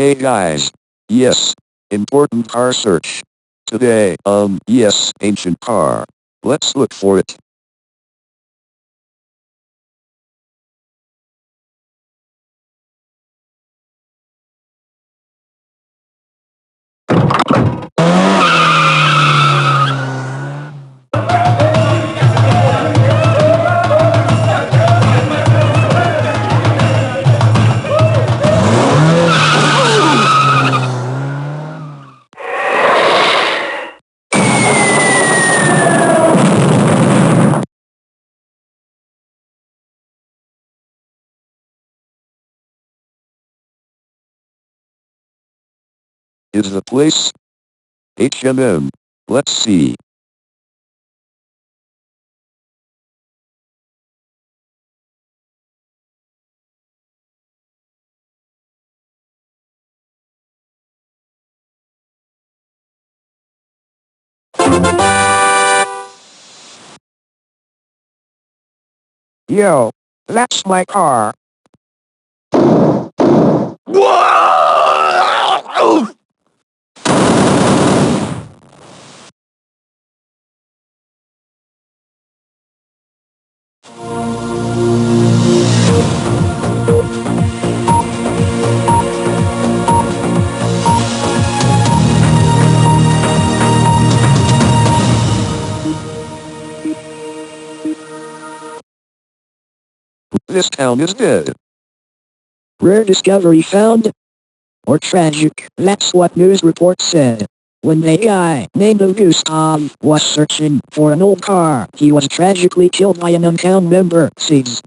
Hey guys. Yes. Important car search. Today, yes, ancient car. Let's look for it. Is the place? HMM. Let's see. Yo, that's my car. Whoa! This town is dead. Rare discovery found? Or tragic, that's what news reports said. When a guy named Gustav was searching for an old car, he was tragically killed by an untown member, Sigs.